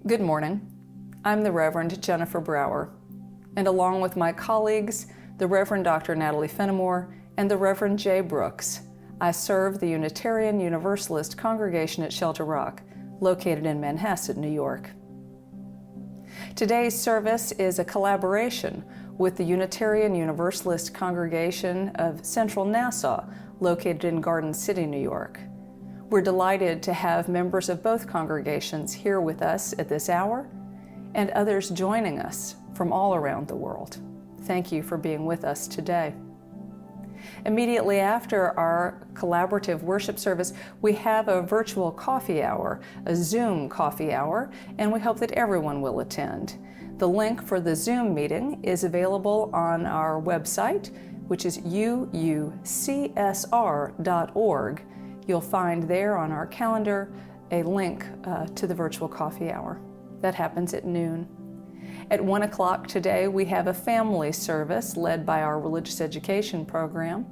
Good morning. I'm the Reverend Jennifer Brower, and along with my colleagues, the Reverend Dr. Natalie Fenimore and the Reverend Jay Brooks, I serve the Unitarian Universalist congregation at Shelter Rock, located in Manhasset, New York. Today's service is a collaboration with the Unitarian Universalist congregation of Central Nassau, located in Garden City, New York. We're delighted to have members of both congregations here with us at this hour and others joining us from all around the world. Thank you for being with us today. Immediately after our collaborative worship service, we have a virtual coffee hour, a Zoom coffee hour, and we hope that everyone will attend. The link for the Zoom meeting is available on our website, which is UUCSR.org. You'll find there on our calendar a link to the virtual coffee hour. That happens at noon. At 1 o'clock today, we have a family service led by our religious education program.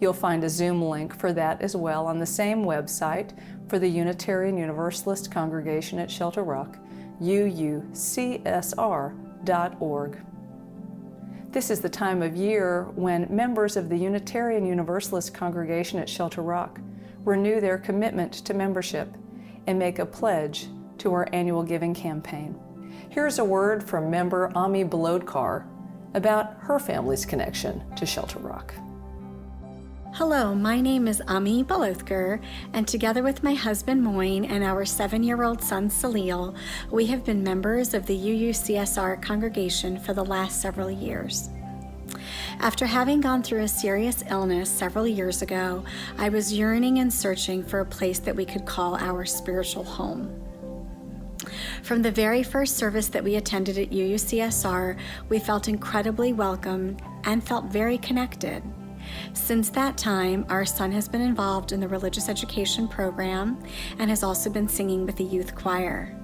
You'll find a Zoom link for that as well on the same website for the Unitarian Universalist congregation at Shelter Rock, UUCSR.org. This is the time of year when members of the Unitarian Universalist congregation at Shelter Rock renew their commitment to membership and make a pledge to our annual giving campaign. Here's a word from member Ami Bolodkar about her family's connection to Shelter Rock. Hello, my name is Ami Bolodkar, and together with my husband Moin and our 7-year-old son Salil, we have been members of the UUCSR congregation for the last several years. After having gone through a serious illness several years ago, I was yearning and searching for a place that we could call our spiritual home. From the very first service that we attended at UUCSR, we felt incredibly welcomed and felt very connected. Since that time, our son has been involved in the religious education program and has also been singing with the youth choir.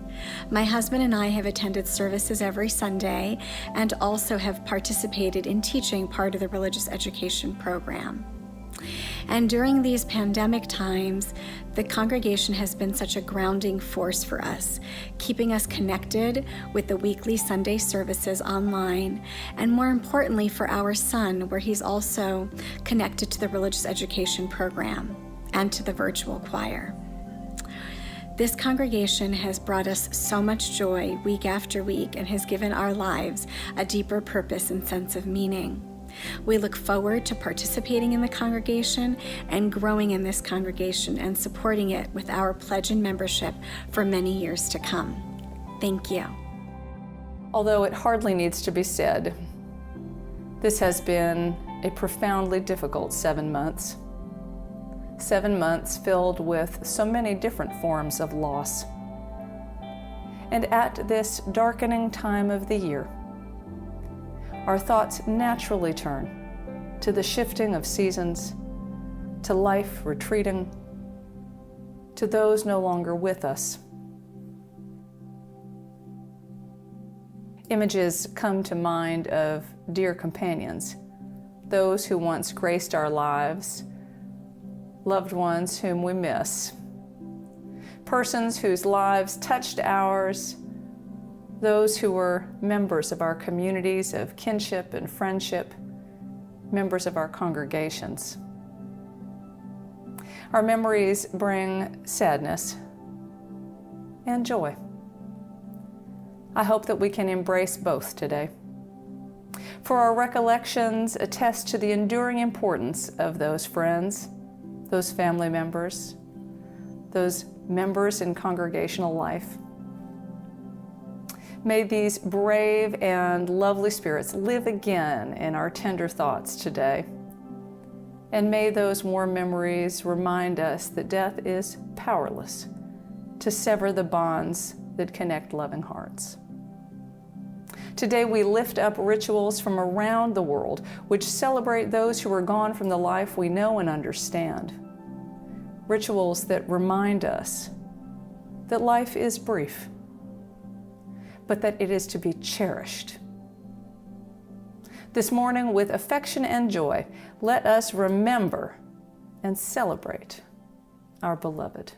My husband and I have attended services every Sunday and also have participated in teaching part of the religious education program. And during these pandemic times, the congregation has been such a grounding force for us, keeping us connected with the weekly Sunday services online, and more importantly for our son, where he's also connected to the religious education program and to the virtual choir. This congregation has brought us so much joy week after week and has given our lives a deeper purpose and sense of meaning. We look forward to participating in the congregation and growing in this congregation and supporting it with our pledge and membership for many years to come. Thank you. Although it hardly needs to be said, this has been a profoundly difficult 7 months. 7 months filled with so many different forms of loss. And at this darkening time of the year, our thoughts naturally turn to the shifting of seasons, to life retreating, to those no longer with us. Images come to mind of dear companions, those who once graced our lives, loved ones whom we miss, persons whose lives touched ours, those who were members of our communities of kinship and friendship, members of our congregations. Our memories bring sadness and joy. I hope that we can embrace both today. For our recollections attest to the enduring importance of those friends, those family members, those members in congregational life. May these brave and lovely spirits live again in our tender thoughts today. And may those warm memories remind us that death is powerless to sever the bonds that connect loving hearts. Today we lift up rituals from around the world which celebrate those who are gone from the life we know and understand. Rituals that remind us that life is brief, but that it is to be cherished. This morning, with affection and joy, let us remember and celebrate our beloved.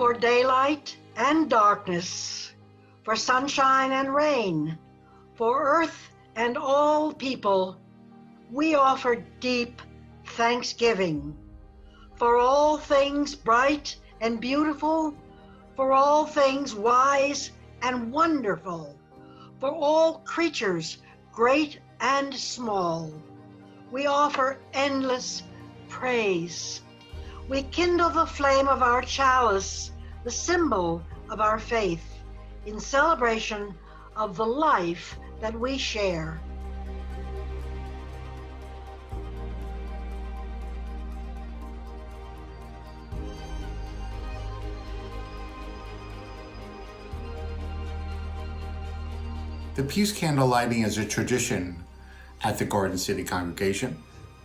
for daylight and darkness, for sunshine and rain, for earth and all people, we offer deep thanksgiving. For all things bright and beautiful, for all things wise and wonderful, for all creatures great and small, we offer endless praise. We kindle the flame of our chalice, the symbol of our faith, in celebration of the life that we share. The peace candle lighting is a tradition at the Garden City congregation,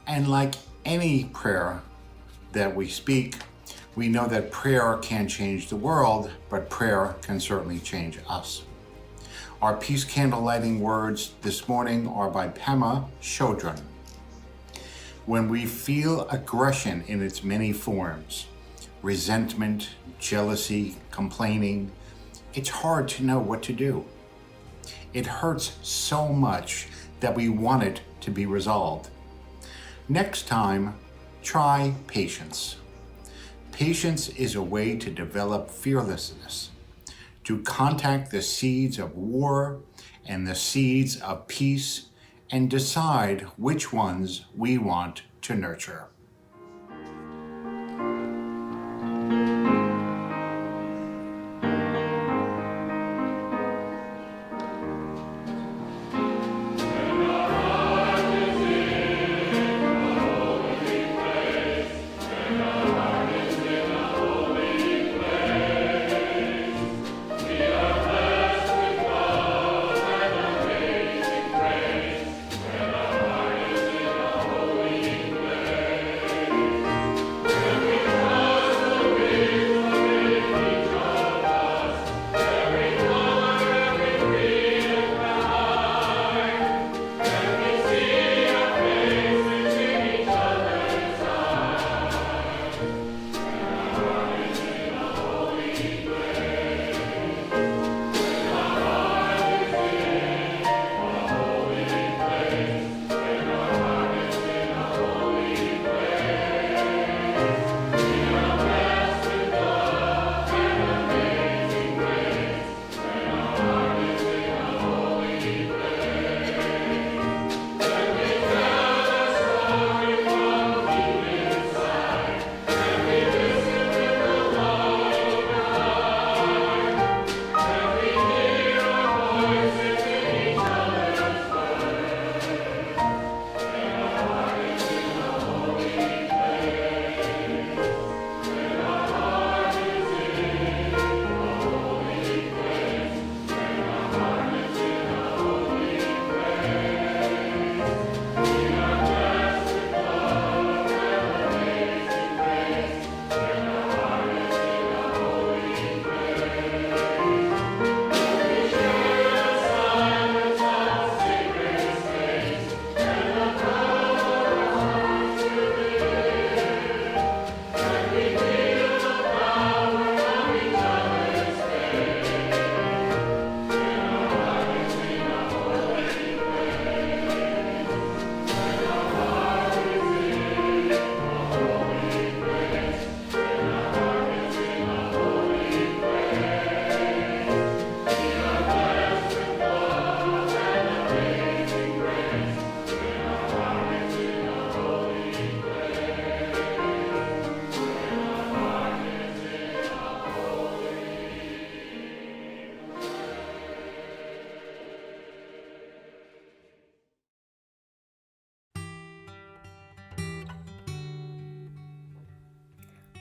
and like any prayer that we speak, we know that prayer can change the world, but prayer can certainly change us. Our peace candle lighting words this morning are by Pema Chodron. When we feel aggression in its many forms, resentment, jealousy, complaining, it's hard to know what to do. It hurts so much that we want it to be resolved. Next time, try patience. Patience is a way to develop fearlessness, to contact the seeds of war and the seeds of peace, and decide which ones we want to nurture.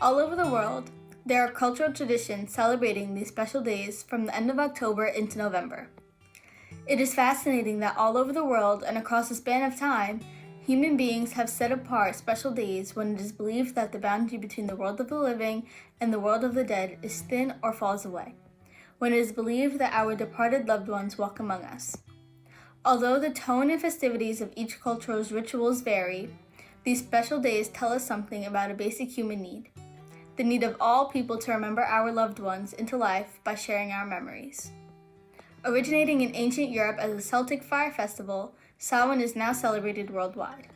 All over the world, there are cultural traditions celebrating these special days from the end of October into November. It is fascinating that all over the world and across a span of time, human beings have set apart special days when it is believed that the boundary between the world of the living and the world of the dead is thin or falls away, when it is believed that our departed loved ones walk among us. Although the tone and festivities of each culture's rituals vary, these special days tell us something about a basic human need: the need of all people to remember our loved ones into life by sharing our memories. Originating in ancient Europe as a Celtic fire festival, Samhain is now celebrated worldwide.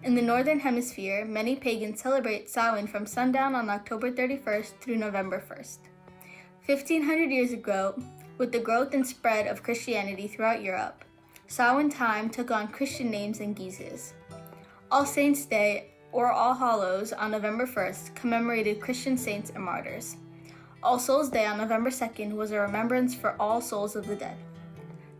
In the Northern Hemisphere, many pagans celebrate Samhain from sundown on October 31st through November 1st. 1,500 years ago, with the growth and spread of Christianity throughout Europe, Samhain time took on Christian names and guises. All Saints' Day, or All Hallows, on November 1st commemorated Christian saints and martyrs. All Souls' Day on November 2nd was a remembrance for all souls of the dead.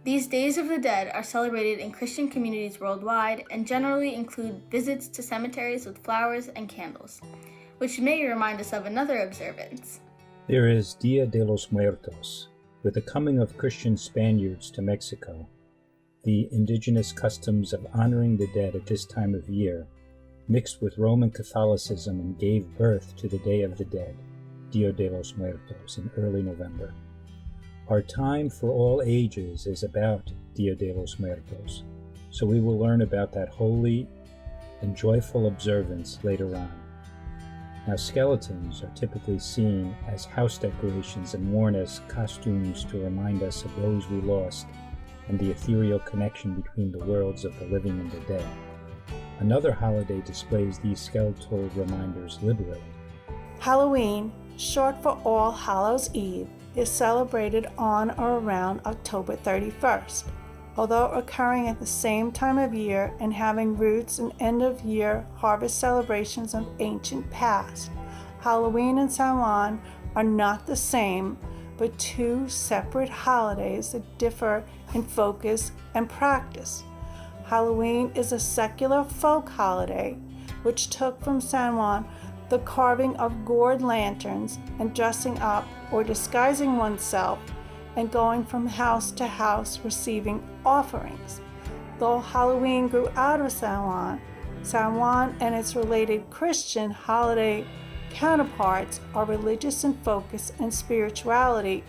These Days of the Dead are celebrated in Christian communities worldwide and generally include visits to cemeteries with flowers and candles, which may remind us of another observance. There is Dia de los Muertos. With the coming of Christian Spaniards to Mexico, the indigenous customs of honoring the dead at this time of year mixed with Roman Catholicism and gave birth to the Day of the Dead, Dia de los Muertos, in early November. Our time for all ages is about Dia de los Muertos, so we will learn about that holy and joyful observance later on. Now, skeletons are typically seen as house decorations and worn as costumes to remind us of those we lost and the ethereal connection between the worlds of the living and the dead. Another holiday displays these skeletal reminders liberally. Halloween, short for All Hallows Eve, is celebrated on or around October 31st. Although occurring at the same time of year and having roots in end-of-year harvest celebrations of ancient past, Halloween and Samhain are not the same, but two separate holidays that differ in focus and practice. Halloween is a secular folk holiday, which took from Samhain the carving of gourd lanterns and dressing up or disguising oneself and going from house to house receiving offerings. Though Halloween grew out of Samhain, Samhain and its related Christian holiday counterparts are religious in focus and spirituality.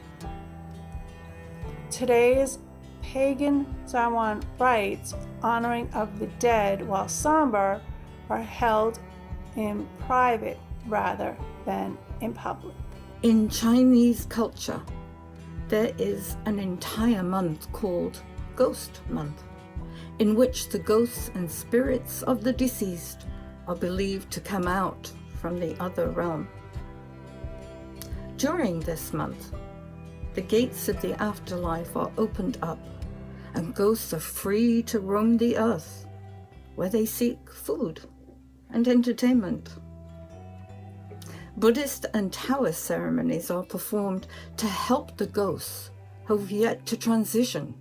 Today's pagan Samhain rites honoring of the dead, while somber, are held in private rather than in public. In Chinese culture, there is an entire month called Ghost Month, in which the ghosts and spirits of the deceased are believed to come out from the other realm. During this month, the gates of the afterlife are opened up, and ghosts are free to roam the earth, where they seek food and entertainment. Buddhist and Taoist ceremonies are performed to help the ghosts who've yet to transition,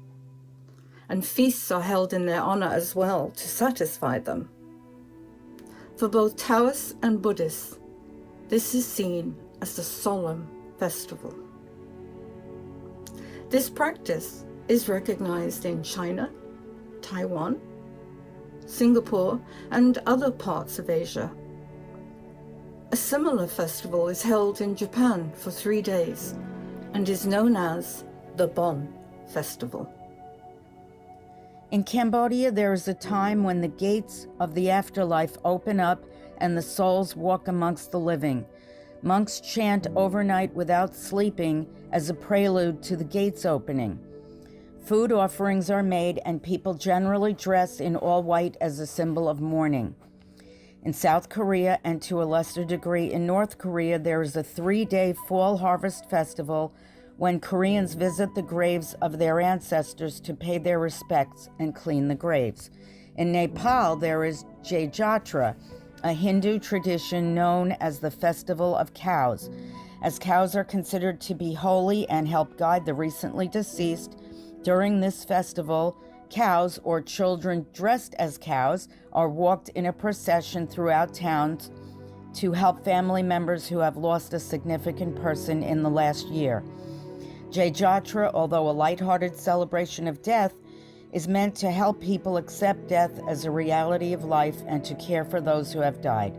and feasts are held in their honor as well to satisfy them. For both Taoists and Buddhists, this is seen as a solemn festival. This practice is recognized in China, Taiwan, Singapore, and other parts of Asia. A similar festival is held in Japan for 3 days and is known as the Bon Festival. In Cambodia, there is a time when the gates of the afterlife open up and the souls walk amongst the living. Monks chant overnight without sleeping as a prelude to the gates opening. Food offerings are made, and people generally dress in all white as a symbol of mourning. In South Korea, and to a lesser degree in North Korea, there is a 3-day fall harvest festival when Koreans visit the graves of their ancestors to pay their respects and clean the graves. In Nepal, there is Jatra, a Hindu tradition known as the Festival of Cows. As cows are considered to be holy and help guide the recently deceased, during this festival, cows, or children dressed as cows, are walked in a procession throughout towns to help family members who have lost a significant person in the last year. Jatra, although a lighthearted celebration of death, is meant to help people accept death as a reality of life and to care for those who have died.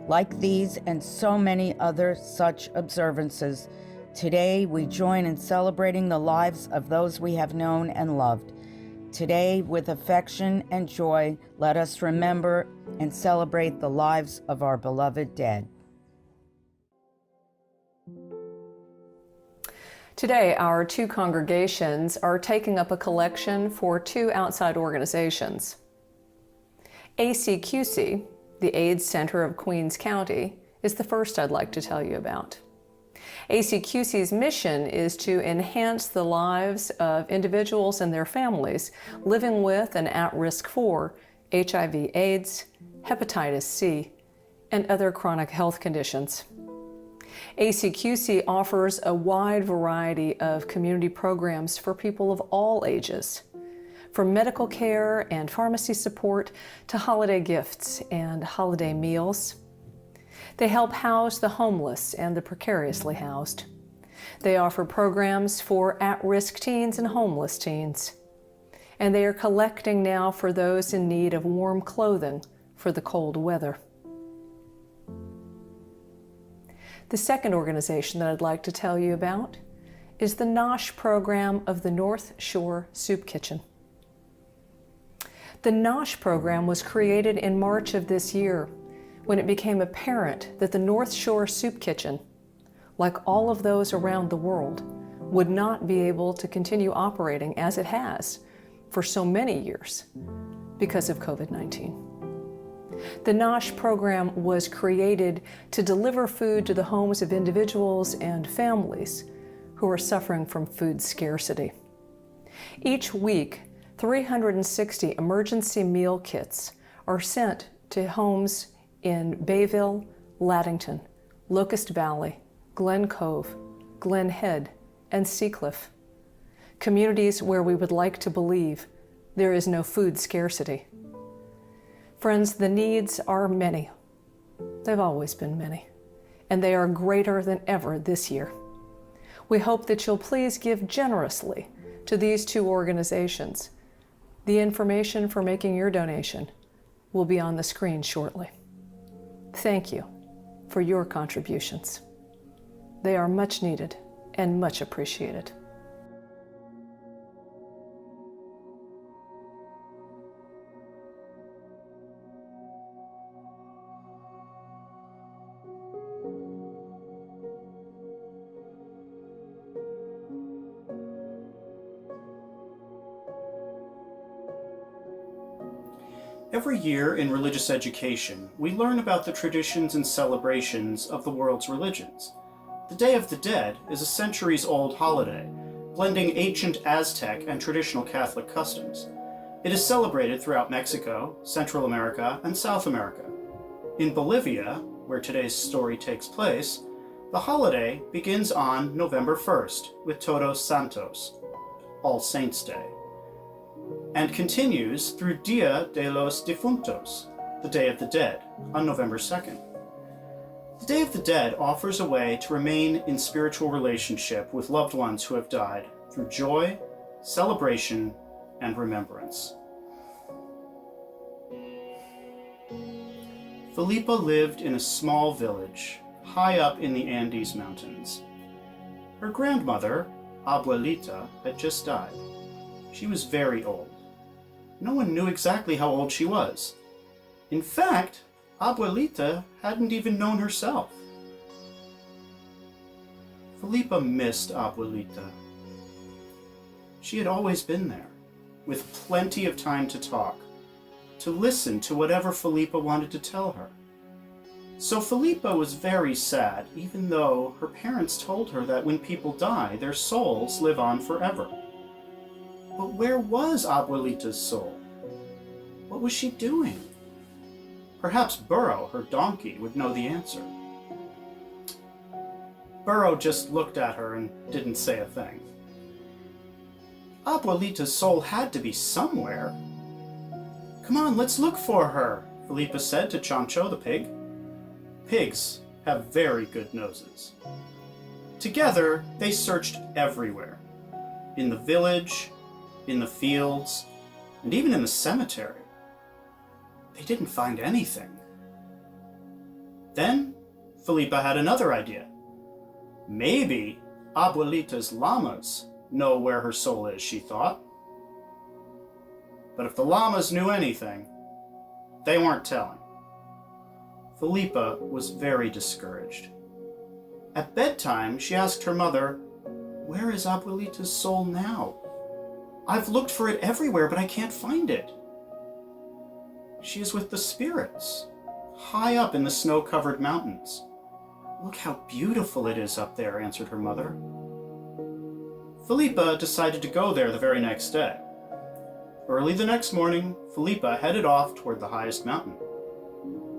Like these and so many other such observances, today we join in celebrating the lives of those we have known and loved. Today, with affection and joy, let us remember and celebrate the lives of our beloved dead. Today, our two congregations are taking up a collection for two outside organizations. ACQC, the AIDS Center of Queens County, is the first I'd like to tell you about. ACQC's mission is to enhance the lives of individuals and their families living with and at risk for HIV/AIDS, hepatitis C, and other chronic health conditions. ACQC offers a wide variety of community programs for people of all ages, from medical care and pharmacy support to holiday gifts and holiday meals. They help house the homeless and the precariously housed. They offer programs for at-risk teens and homeless teens. And they are collecting now for those in need of warm clothing for the cold weather. The second organization that I'd like to tell you about is the NOSH program of the North Shore Soup Kitchen. The NOSH program was created in March of this year when it became apparent that the North Shore Soup Kitchen, like all of those around the world, would not be able to continue operating as it has for so many years because of COVID-19. The NOSH program was created to deliver food to the homes of individuals and families who are suffering from food scarcity. Each week, 360 emergency meal kits are sent to homes in Bayville, Laddington, Locust Valley, Glen Cove, Glen Head, and Seacliff, communities where we would like to believe there is no food scarcity. Friends, the needs are many. They've always been many, and they are greater than ever this year. We hope that you'll please give generously to these two organizations. The information for making your donation will be on the screen shortly. Thank you for your contributions. They are much needed and much appreciated. Every year in religious education, we learn about the traditions and celebrations of the world's religions. The Day of the Dead is a centuries-old holiday, blending ancient Aztec and traditional Catholic customs. It is celebrated throughout Mexico, Central America, and South America. In Bolivia, where today's story takes place, the holiday begins on November 1st with Todos Santos, All Saints' Day, and continues through Dia de los Difuntos, the Day of the Dead, on November 2nd. The Day of the Dead offers a way to remain in spiritual relationship with loved ones who have died through joy, celebration, and remembrance. Felipa lived in a small village high up in the Andes Mountains. Her grandmother, Abuelita, had just died. She was very old. No one knew exactly how old she was. In fact, Abuelita hadn't even known herself. Felipa missed Abuelita. She had always been there, with plenty of time to talk, to listen to whatever Felipa wanted to tell her. So Felipa was very sad, even though her parents told her that when people die, their souls live on forever. But where was Abuelita's soul? What was she doing? Perhaps Burro, her donkey, would know the answer. Burro just looked at her and didn't say a thing. Abuelita's soul had to be somewhere. Come on, let's look for her, Felipa said to Chancho the pig. Pigs have very good noses. Together, they searched everywhere. In the village, in the fields, and even in the cemetery. They didn't find anything. Then, Felipa had another idea. Maybe Abuelita's llamas know where her soul is, she thought. But if the llamas knew anything, they weren't telling. Felipa was very discouraged. At bedtime, she asked her mother, Where is Abuelita's soul now? I've looked for it everywhere, but I can't find it. She is with the spirits, high up in the snow-covered mountains. Look how beautiful it is up there, answered her mother. Felipa decided to go there the very next day. Early the next morning, Felipa headed off toward the highest mountain.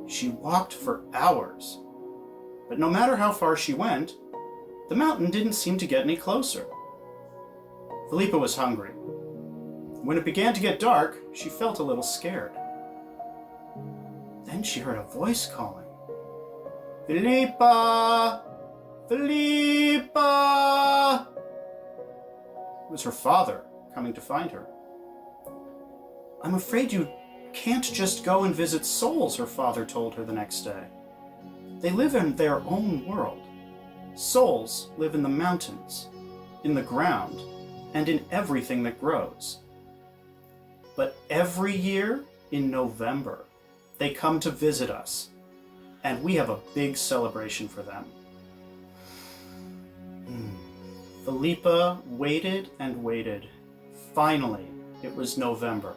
She walked for hours, but no matter how far she went, the mountain didn't seem to get any closer. Felipa was hungry. When it began to get dark, she felt a little scared. Then she heard a voice calling, "Felipa! Felipa!" It was her father coming to find her. "I'm afraid you can't just go and visit souls," her father told her the next day. "They live in their own world. Souls live in the mountains, in the ground, and in everything that grows. But every year in November, they come to visit us, and we have a big celebration for them." Felipa waited and waited. Finally, it was November.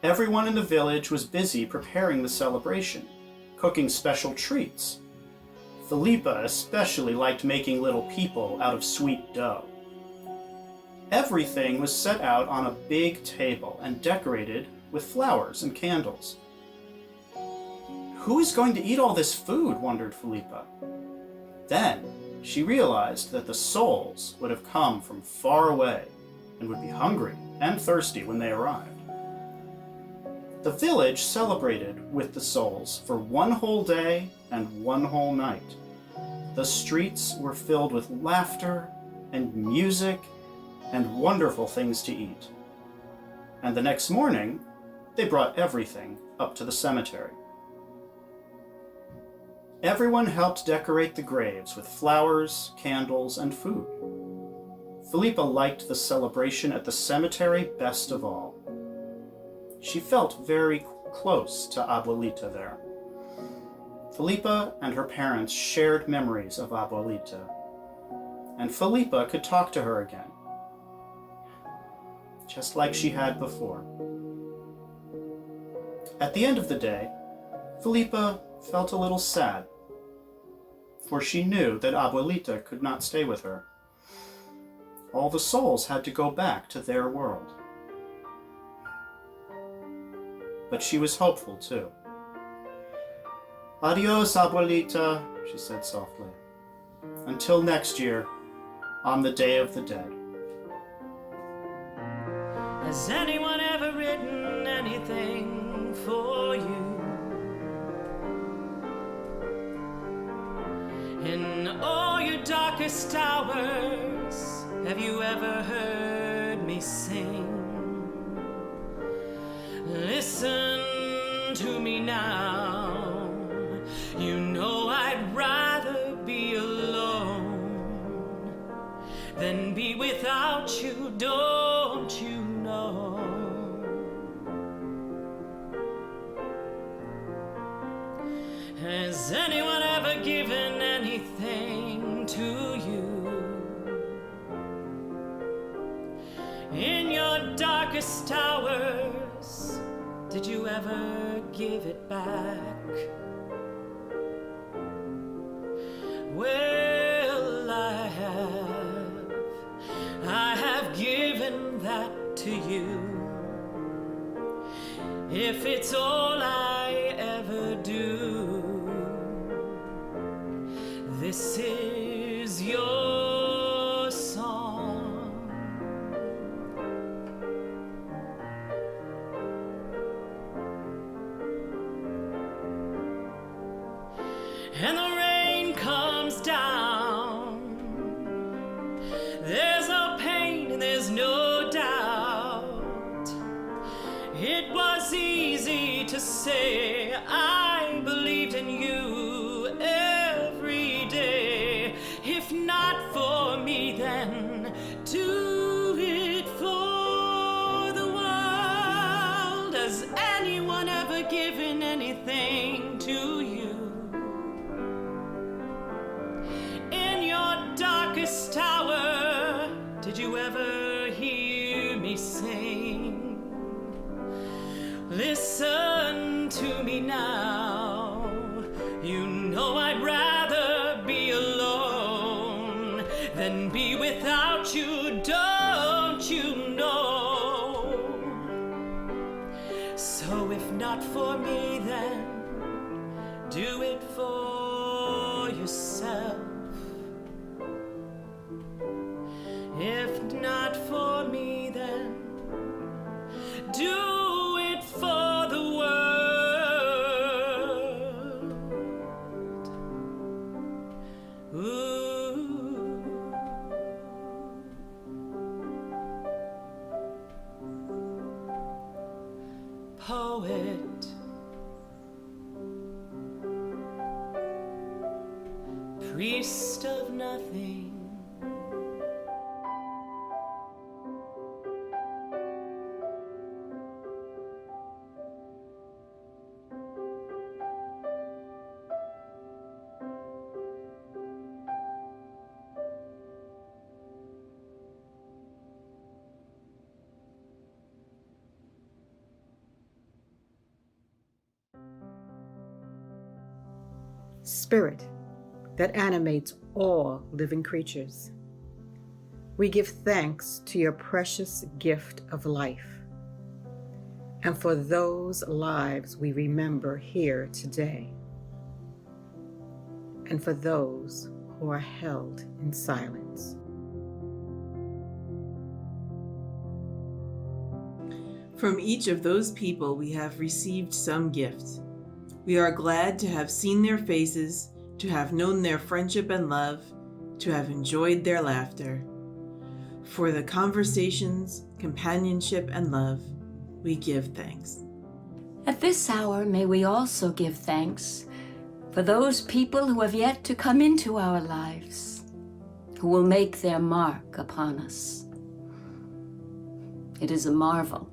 Everyone in the village was busy preparing the celebration, cooking special treats. Felipa especially liked making little people out of sweet dough. Everything was set out on a big table and decorated with flowers and candles. Who is going to eat all this food? Wondered Felipa. Then she realized that the souls would have come from far away and would be hungry and thirsty when they arrived. The village celebrated with the souls for one whole day and one whole night. The streets were filled with laughter and music and wonderful things to eat. And the next morning, they brought everything up to the cemetery. Everyone helped decorate the graves with flowers, candles, and food. Felipa liked the celebration at the cemetery best of all. She felt very close to Abuelita there. Felipa and her parents shared memories of Abuelita, and Felipa could talk to her again, just like she had before. At the end of the day, Felipa felt a little sad, for she knew that Abuelita could not stay with her. All the souls had to go back to their world. But she was hopeful too. "Adios, Abuelita," she said softly. "Until next year, on the Day of the Dead." Has anyone ever written anything for you? In all your darkest hours, have you ever heard me sing? Listen to me now. You know I'd rather be alone than be without you, don't you know? Has anyone ever given anything to you? In your darkest hours, did you ever give it back? Well, I have given that to you. If it's all I ever do, this is your song. And the rain comes down. There's no pain and there's no doubt. It was easy to say I believed in you every day. If not for me, then do it for the world. Has anyone ever given anything to you? In your darkest hour, me sing. Listen to me now. You know I'd rather be alone than be without you, don't you know? So if not for me, then do it for yourself. If not for me, then do it for the world. Ooh. Poet, priest of nothing, Spirit that animates all living creatures, we give thanks to your precious gift of life and for those lives we remember here today, and for those who are held in silence. From each of those people we have received some gift. We are glad to have seen their faces, to have known their friendship and love, to have enjoyed their laughter. For the conversations, companionship, and love, we give thanks. At this hour, may we also give thanks for those people who have yet to come into our lives, who will make their mark upon us. It is a marvel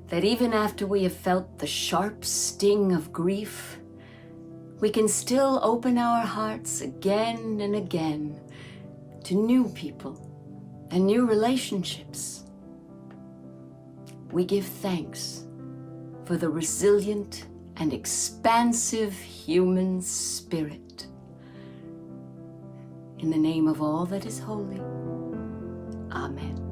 that even after we have felt the sharp sting of grief, we can still open our hearts again and again to new people and new relationships. We give thanks for the resilient and expansive human spirit. In the name of all that is holy, Amen.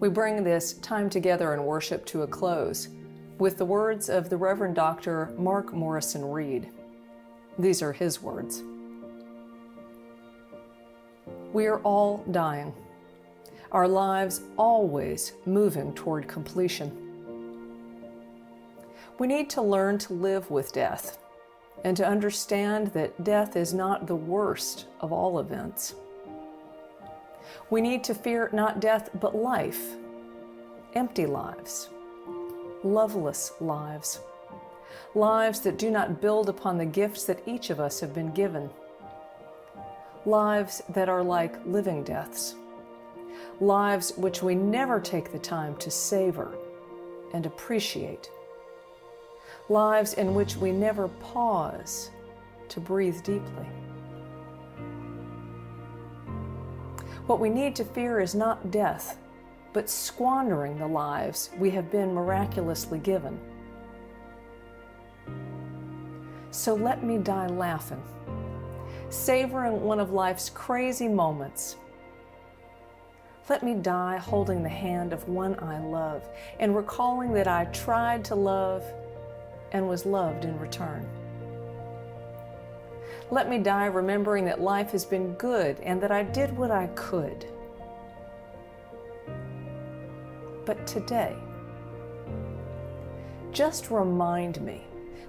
We bring this time together in worship to a close with the words of the Reverend Dr. Mark Morrison Reed. These are his words. We are all dying, our lives always moving toward completion. We need to learn to live with death and to understand that death is not the worst of all events. We need to fear not death, but life, empty lives, loveless lives, lives that do not build upon the gifts that each of us have been given, lives that are like living deaths, lives which we never take the time to savor and appreciate, lives in which we never pause to breathe deeply. What we need to fear is not death, but squandering the lives we have been miraculously given. So let me die laughing, savoring one of life's crazy moments. Let me die holding the hand of one I love and recalling that I tried to love and was loved in return. Let me die remembering that life has been good and that I did what I could. But today, just remind me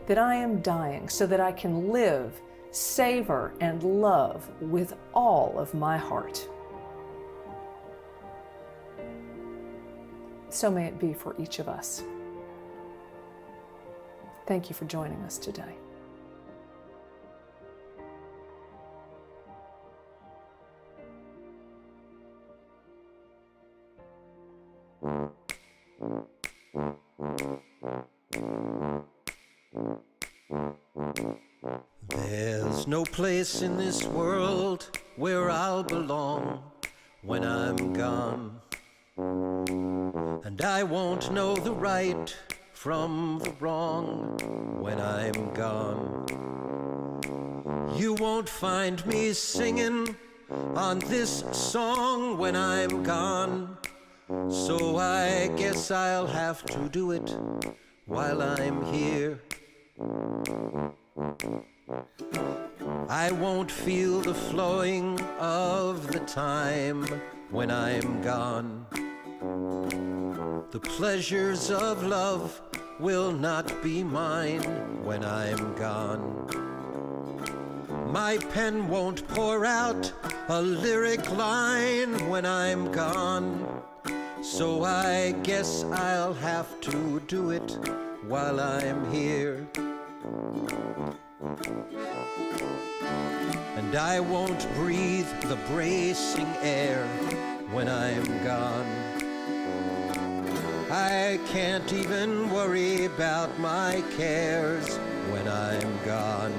that I am dying so that I can live, savor, and love with all of my heart. So may it be for each of us. Thank you for joining us today. There's no place in this world where I'll belong when I'm gone. And I won't know the right from the wrong when I'm gone. You won't find me singing on this song when I'm gone. So I guess I'll have to do it while I'm here. I won't feel the flowing of the time when I'm gone. The pleasures of love will not be mine when I'm gone. My pen won't pour out a lyric line when I'm gone. So I guess I'll have to do it while I'm here. And I won't breathe the bracing air when I'm gone. I can't even worry about my cares when I'm gone.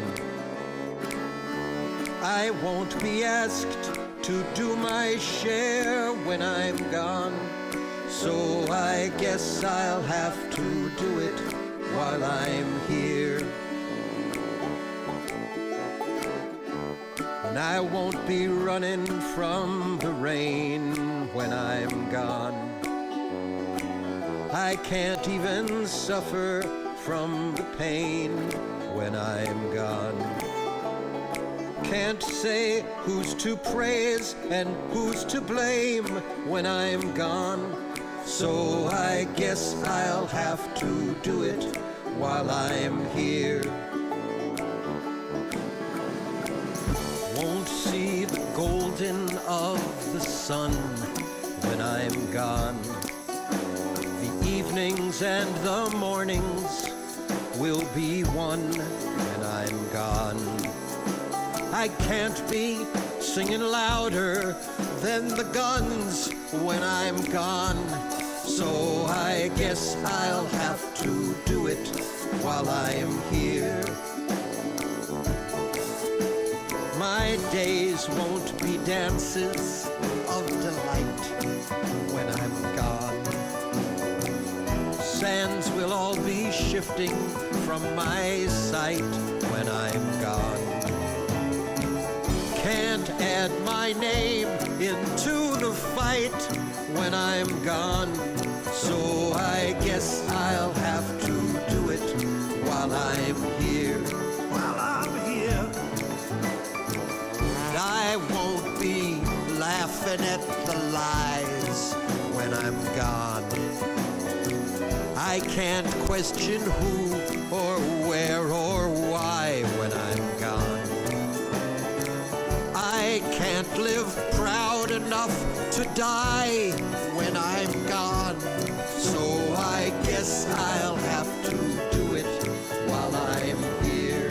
I won't be asked to do my share when I'm gone. So I guess I'll have to do it while I'm here. And I won't be running from the rain when I'm gone. I can't even suffer from the pain when I'm gone. Can't say who's to praise and who's to blame when I'm gone. So I guess I'll have to do it while I'm here. Won't see the golden of the sun when I'm gone. The evenings and the mornings will be one when I'm gone. I can't be singing louder than the guns when I'm gone. So I guess I'll have to do it while I'm here. My days won't be dances of delight when I'm gone. Sands will all be shifting from my sight when I'm gone. Can't add my name into the fight when I'm gone. So I guess I'll have to do it while I'm here. While I'm here. And I won't be laughing at the lies when I'm gone. I can't question who or where or why when I'm gone. I can't live proud enough to die when I'm gone. So I guess I'll have to do it while I'm here.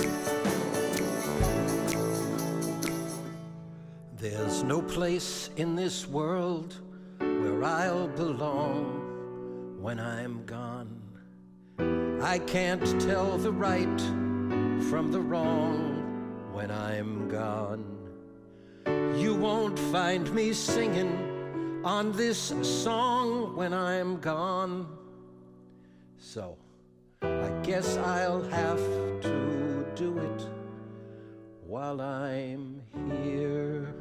There's no place in this world where I'll belong when I'm gone. I can't tell the right from the wrong when I'm gone. You won't find me singing on this song when I'm gone. So I guess I'll have to do it while I'm here.